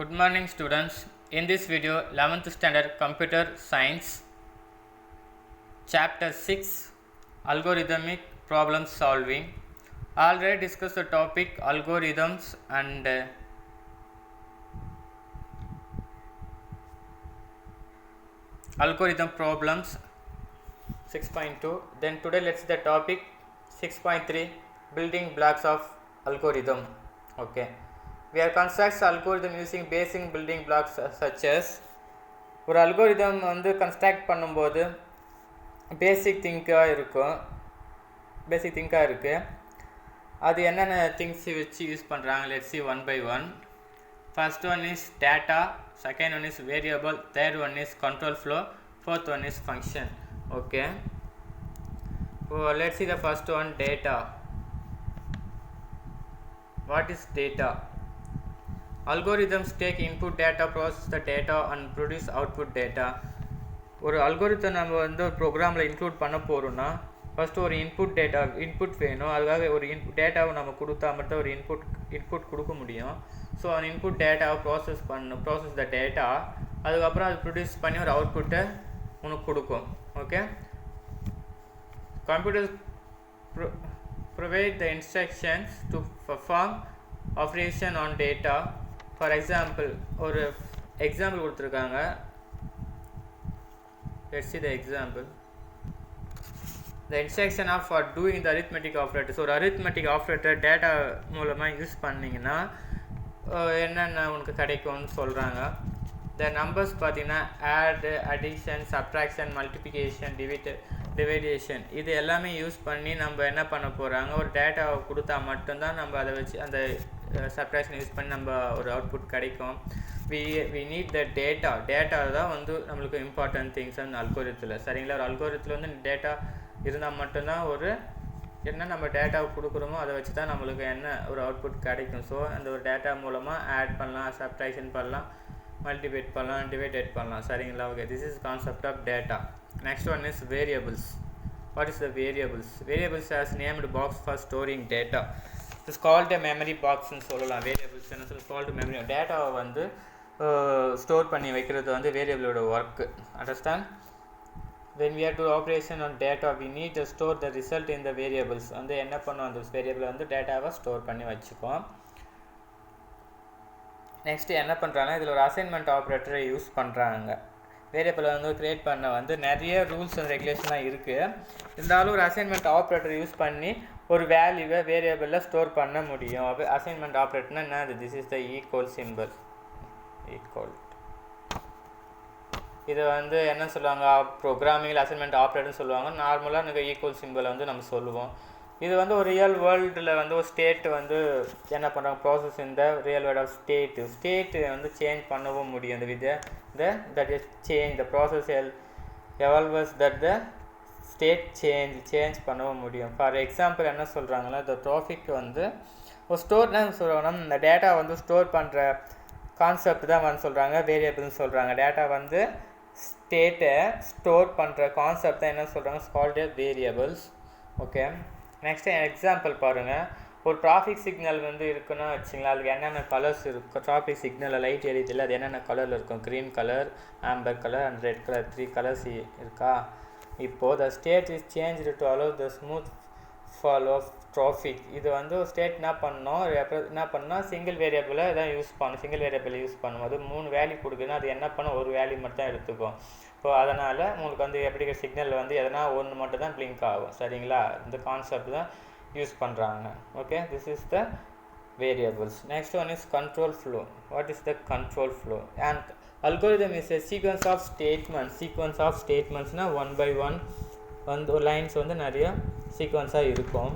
Good morning students. In this video 11th standard computer science chapter 6 algorithmic problem solving. Already discussed the topic algorithms and algorithm problems 6.2. Then today let's see the topic 6.3 building blocks of algorithm. Okay, we are constructs algorithm using basic building blocks such as ஒரு algorithm வந்து construct பண்ணும்போது பேசிக் திங்காக இருக்குது. அது என்னென்ன things வச்சு use பண்ணுறாங்க let's see one by one. First one is data, second one is variable, third one is control flow, fourth one is function. Okay, so let's see the first one, data. What is data? Algorithms take input data, process the data and produce output data. ஒரு algorithm நம்ம வந்து ஒரு ப்ரோக்ராமில் include பண்ண போகிறோம்னா first ஒரு input வேணும். அதுக்காக ஒரு டேட்டாவை நம்ம கொடுத்தா மட்டும் ஒரு இன்புட் கொடுக்க முடியும். ஸோ அந்த இன்புட் டேட்டாவை ப்ராசஸ் த டேட்டா, அதுக்கப்புறம் அது ப்ரொடியூஸ் பண்ணி ஒரு அவுட்புட்டை உனக்கு கொடுக்கும். Okay, computers provide the instructions to perform operation on data. For example, ஒரு எக்ஸாம்பிள் கொடுத்துருக்காங்க. Let's see the example. The instruction of for doing the arithmetic operator. So ஒரு arithmetic operator டேட்டா மூலமாக யூஸ் பண்ணிங்கன்னா என்னென்ன உனக்கு கிடைக்கும்னு சொல்கிறாங்க. The numbers பார்த்தீங்கன்னா add, addition, subtraction, multiplication, division இது எல்லாமே யூஸ் பண்ணி நம்ம என்ன பண்ண போகிறாங்க, ஒரு டேட்டாவை கொடுத்தா மட்டும்தான் நம்ம அதை வச்சு அந்த சப்ட்ராக்ஷன் யூஸ் பண்ணி நம்ம ஒரு அவுட்புட் கிடைக்கும். we need the டேட்டா தான் வந்து நம்மளுக்கு இம்பார்ட்டன்ட் திங்ஸ் அந்த அல்கோரித்தில். சரிங்களா, ஒரு அல்கோரித்தில் வந்து டேட்டா இருந்தால் மட்டும்தான் ஒரு என்ன நம்ம டேட்டாவை கொடுக்குறோமோ அதை வச்சு தான் நம்மளுக்கு என்ன ஒரு அவுட்புட் கிடைக்கும். ஸோ அந்த ஒரு டேட்டா மூலமாக ஆட் பண்ணலாம், சப்ட்ராக்ஷன் பண்ணலாம், மல்டிப்ளை பண்ணலாம், டிவைடேட் பண்ணலாம். சரிங்களா, okay, this is concept of data. Next one is variables. What is the variables? Variables has named box for storing data. It's called a memory பாக்ஸ்ன்னு சொல்லலாம். வேரியபிள்ஸ் என்ன சொல்லி கால்டு மெமரி. டேட்டாவை வந்து ஸ்டோர் பண்ணி வைக்கிறது வந்து வேரியபிளோட work. Understand? when we are to operation on data we need to store the result in the variables. வந்து என்ன பண்ணும், அந்த வேரியபிள் வந்து டேட்டாவை ஸ்டோர் பண்ணி வச்சுக்கோம். நெக்ஸ்ட் என்ன பண்ணுறாங்க, இதில் ஒரு அசைன்மெண்ட் ஆப்ரேட்டரை யூஸ் பண்ணுறாங்க. வேரியபிளை வந்து க்ரியேட் பண்ண வந்து நிறைய ரூல்ஸ் அண்ட் ரெகுலேஷன்லாம் இருக்குது. இருந்தாலும் ஒரு அசைன்மெண்ட் ஆப்ரேட்டர் யூஸ் பண்ணி ஒரு வேல்யூவை வேரியபிளில் ஸ்டோர் பண்ண முடியும். அசைன்மெண்ட் ஆப்ரேட்டர்னா என்ன, this is the equal simple. Equal இது வந்து என்ன சொல்லுவாங்க, ப்ரோக்ராமிங்கில் அசைன்மெண்ட் ஆப்ரேட்டர்னு சொல்லுவாங்க. நார்மலாக எனக்கு ஈக்குவல் சிம்பிளை வந்து நம்ம சொல்லுவோம். இது வந்து ஒரு ரியல் வேர்ல்டில் வந்து ஒரு ஸ்டேட் வந்து என்ன பண்ணுறாங்க, ப்ராசஸ் இந்த ரியல் வேர்ல்ட் ஆஃப் ஸ்டேட்டு வந்து சேஞ்ச் பண்ணவும் முடியும். இந்த that is change the process evolves that the state change பண்ணவும் முடியும். ஃபார் எக்ஸாம்பிள் என்ன சொல்கிறாங்கன்னா, இந்த ட்ராஃபிக் வந்து ஒரு ஸ்டோர்னா சொல்கிறாங்கன்னா இந்த டேட்டா வந்து ஸ்டோர் பண்ணுற கான்செப்ட் தான் வந்து சொல்கிறாங்க வேரியபிள்னு சொல்கிறாங்க. டேட்டா வந்து ஸ்டேட்டை ஸ்டோர் பண்ணுற கான்செப்ட் தான் என்ன சொல்கிறாங்க, called variables. Okay, next example பாருங்கள். ஒரு டிராஃபிக் சிக்னல் வந்து இருக்குன்னா வச்சுங்களா, அதுக்கு என்னென்ன கலர்ஸ் இருக்கும். டிராஃபிக் சிக்னலில் லைட் எரியுதில்லை, அது என்னென்ன கலரில் இருக்கும், green colour, amber colour and red colour, 3 colours இருக்கா. இப்போது the state is change to allow the smooth follow of traffic. இது வந்து ஸ்டேட் என்ன பண்ணோம் சிங்கிள் வேரியபிளை தான் யூஸ் பண்ணும். சிங்கிள் வேரியபிளை யூஸ் பண்ணும்போது 3 வேல்யூ கொடுக்குதுன்னா அது என்ன பண்ணும், ஒரு வேல்யூ மட்டும் தான் எடுத்துக்கும். ஸோ அதனால் உங்களுக்கு வந்து எப்படி சிக்னல் வந்து எதனா ஒன்று மட்டும் தான் பிளிங்க் ஆகும். சரிங்களா, இந்த கான்செப்ட் தான் யூஸ் பண்ணுறாங்க. Okay, this is the variables. Next one is control flow. What is the control flow? And algorithm is a sequence of ஸ்டேட்மெண்ட்ஸ்னால் 1 by 1 வந்து ஒரு லைன்ஸ் வந்து நிறைய சீக்வன்ஸாக இருக்கும்.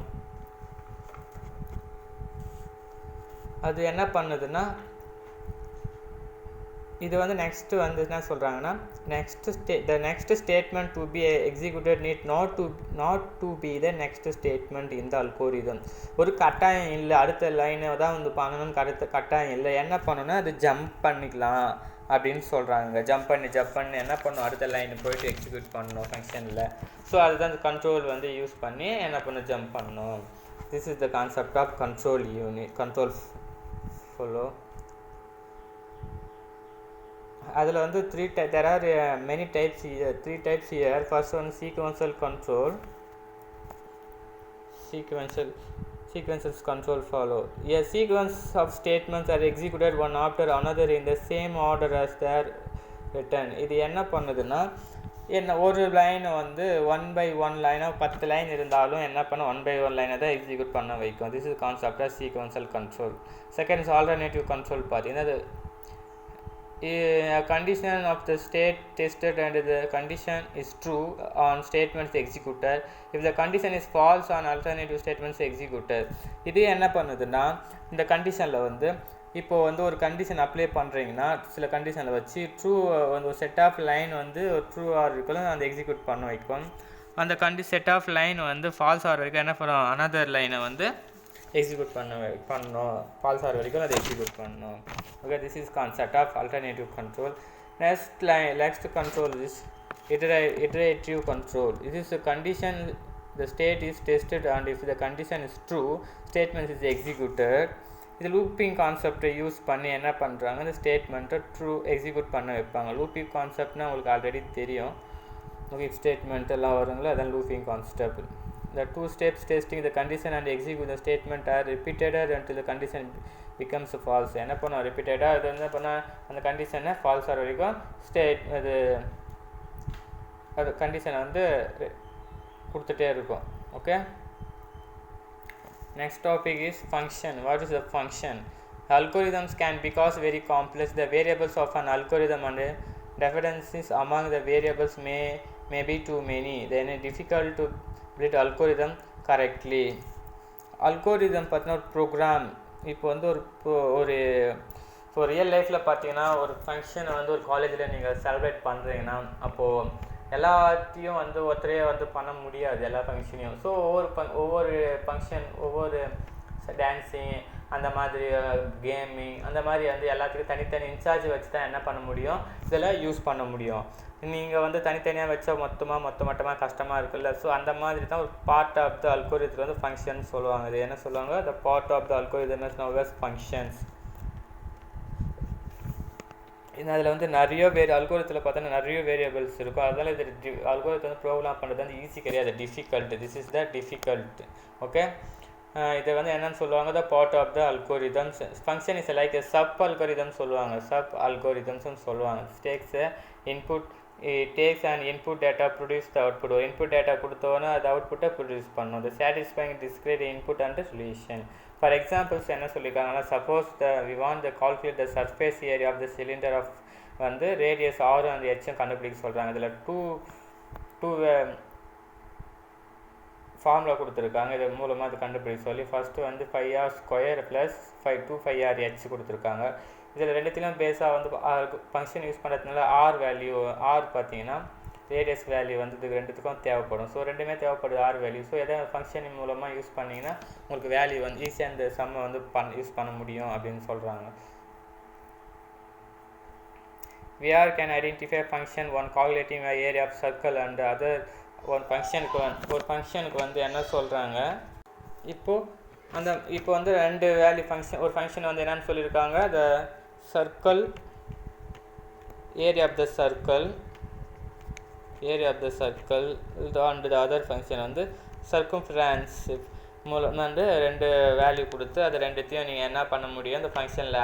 அது என்ன பண்ணுதுன்னா, இது வந்து நெக்ஸ்ட்டு வந்து என்ன சொல்கிறாங்கன்னா, the next statement to be executed need not to be the next statement in the algorithm. ஒரு கட்டாயம் இல்லை, அடுத்த லைனை தான் வந்து பண்ணணும்னு கட்டாயம் இல்லை. என்ன பண்ணணும்னா அது ஜம்ப் பண்ணிக்கலாம் அப்படின்னு சொல்கிறாங்க. ஜம்ப் பண்ணி என்ன பண்ணணும், அடுத்த லைனை போய்ட்டு எக்ஸிக்யூட் பண்ணணும் ஃபங்க்ஷனில். ஸோ அதுதான் அந்த கண்ட்ரோல் வந்து யூஸ் பண்ணி என்ன பண்ணணும், ஜம்ப் பண்ணணும். This is the concept of control flow. அதில் வந்து there are many types here, 3 types here. First one sequential control follow. A sequence of statements are executed one after another in the same order as they are written. இது என்ன பண்ணுதுன்னா ஒரு லைனை வந்து 1 by 1 லைனாக 10 line இருந்தாலும் என்ன பண்ண 1 by 1 லைனை தான் எக்ஸிக்யூட் பண்ண வைக்கும். This is concept of sequential control. Second is alternative control part. என்னது a condition of the state tested and the condition is true on statements executed. If the condition is false on alternative statements executed. இது என்ன பண்ணுதுன்னா இந்த கண்டிஷனில் வந்து இப்போ வந்து ஒரு கண்டிஷன் அப்ளை பண்ணுறீங்கன்னா சில கண்டிஷனில் வச்சு ட்ரூ வந்து ஒரு செட் ஆஃப் லைன் வந்து ஒரு ட்ரூ ஆர் இருக்கும் அந்த எக்ஸிக்யூட் பண்ண வைக்கும். அந்த செட் ஆஃப் லைன் வந்து ஃபால்ஸ் ஆர் வரைக்கும் என்ன பண்ணும் அனதர் லைனை வந்து எக்ஸிக்யூட் பண்ணணும் ஃபால்ஸ் ஆர் வரைக்கும் அதை எக்ஸிக்யூட் பண்ணணும். Okay, this is concept of alternative control. Next control is iterative control. This is a condition, the state is tested and if the condition is true, statement is executed. இது looping கான்செப்டை use பண்ணி என்ன பண்ணுறாங்க இந்த ஸ்டேட்மெண்ட்டை true execute பண்ண வைப்பாங்க. Looping கான்செப்ட்னா உங்களுக்கு ஆல்ரெடி தெரியும். ஓகே, ஸ்டேட்மெண்ட் எல்லாம் வருங்களா, அதான் looping concept. The 2 steps testing the condition and execute the statement are repeated until the condition becomes false. என்ன பண்ணோம் ரிப்பீட்டடாக அது என்ன பண்ணால் அந்த கண்டிஷனை ஃபால்ஸ் ஆகிற வரைக்கும் அது கண்டிஷனை வந்து கொடுத்துட்டே இருக்கும். Okay, next topic is function. What is a function? Algorithms can become very complex. The variables of an algorithm and differences among the variables may be too many. Then it is difficult to build algorithm correctly. Algorithm பார்த்தீங்கன்னா ஒரு program. இப்போ வந்து ஒரு இப்போ real லைஃப்பில் பார்த்தீங்கன்னா ஒரு ஃபங்க்ஷனை வந்து ஒரு காலேஜில் நீங்கள் செலிப்ரேட் பண்ணுறீங்கன்னா அப்போது எல்லாத்தையும் வந்து ஒருத்தரே வந்து பண்ண முடியாது எல்லா ஃபங்க்ஷனையும். ஸோ ஒவ்வொரு ஃபங்க்ஷன் ஒவ்வொரு டான்ஸிங் அந்த மாதிரி கேமிங் அந்த மாதிரி வந்து எல்லாத்துக்கும் தனித்தனி இன்சார்ஜ் வச்சு தான் என்ன பண்ண முடியும் இதெல்லாம் யூஸ் பண்ண முடியும். நீங்கள் வந்து தனித்தனியாக வச்சா மொத்தமாக கஷ்டமாக இருக்குல்ல. ஸோ அந்த மாதிரி தான் ஒரு பார்ட் ஆஃப் த அல்கோரிதம் வந்து ஃபங்க்ஷன் சொல்லுவாங்க. இது என்ன சொல்லுவாங்க, the part of the algorithm is known as functions. அதில் வந்து நிறைய அல்கோரிதத்தில் பார்த்தோன்னா நிறைய வேரியபிள்ஸ் இருக்கும். அதனால் இது அல்கோரிதம் வந்து ப்ரோக்ராம் பண்ணுறது வந்து ஈஸி கிடையாது, difficult. This is the difficult. Okay, இதை வந்து என்னென்னு சொல்லுவாங்க, the part of the algorithms. Function is like sub algorithm சொல்லுவாங்க, சப் அல்கோரிதம்ஸ்னு சொல்லுவாங்க. Takes and input data produce the output. ஒரு இன்புட் டேட்டா கொடுத்தோன்னா அது அவுட்புட்டை ப்ரொடியூஸ் பண்ணணும். The satisfying discrete input and solution. For examples என்ன சொல்லியிருக்காங்கன்னா, suppose we want the calculate the surface area of the cylinder of வந்து ரேடியஸ் ஆர் அந்த ஹெச்சும் கண்டுபிடிக்க சொல்கிறாங்க. இதில் டூ ஃபார்முலா கொடுத்துருக்காங்க. இது மூலமாக அது கண்டுபிடிக்க சொல்லி ஃபஸ்ட்டு வந்து 5r² ப்ளஸ் 5r கொடுத்துருக்காங்க. இதில் ரெண்டுத்திலும் பேஸாக வந்து ஃபங்க்ஷன் யூஸ் பண்ணுறதுனால ஆர் பார்த்தீங்கன்னா ரேடியஸ் வேல்யூ வந்து இது ரெண்டுத்துக்கும் தேவைப்படும். ஸோ ரெண்டுமே தேவைப்படுது ஆர் வேல்யூ. ஸோ எதாவது ஃபங்க்ஷன் மூலமாக யூஸ் பண்ணிங்கன்னா உங்களுக்கு வேல்யூ வந்து ஈஸியாக இந்த சம்மை வந்து யூஸ் பண்ண முடியும் அப்படின்னு சொல்கிறாங்க. VR can identify function one calculating a area of circle and other ஒரு ஃபங்க்ஷனுக்கு வந்து என்ன சொல்கிறாங்க, இப்போ வந்து ரெண்டு வேல்யூ ஒரு ஃபங்க்ஷன் வந்து என்னன்னு சொல்லியிருக்காங்க, the circle area of the circle and the other function வந்து சர்க்கம்ஃபரன்ஸ் மூலம் வந்து ரெண்டு வேல்யூ கொடுத்து அது ரெண்டுத்தையும் நீங்கள் என்ன பண்ண முடியும், இந்த ஃபங்க்ஷனில்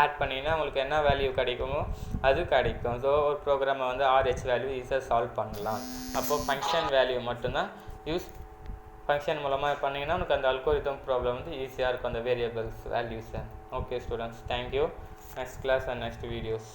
ஆட் பண்ணிங்கன்னா உங்களுக்கு என்ன வேல்யூ கிடைக்குமோ அது கிடைக்கும். ஸோ ஒரு ப்ரோக்ராமை வந்து RH வேல்யூ ஈஸியாக சால்வ் பண்ணலாம். அப்போது ஃபங்க்ஷன் வேல்யூ மட்டும்தான் ஃபங்க்ஷன் மூலமாக பண்ணிங்கன்னா உங்களுக்கு அந்த அல்கோரிதம் ப்ராப்ளம் வந்து ஈஸியாக இருக்கும், அந்த வேரியபிள்ஸ் வேல்யூஸை. Okay students, thank you. Next class and next videos.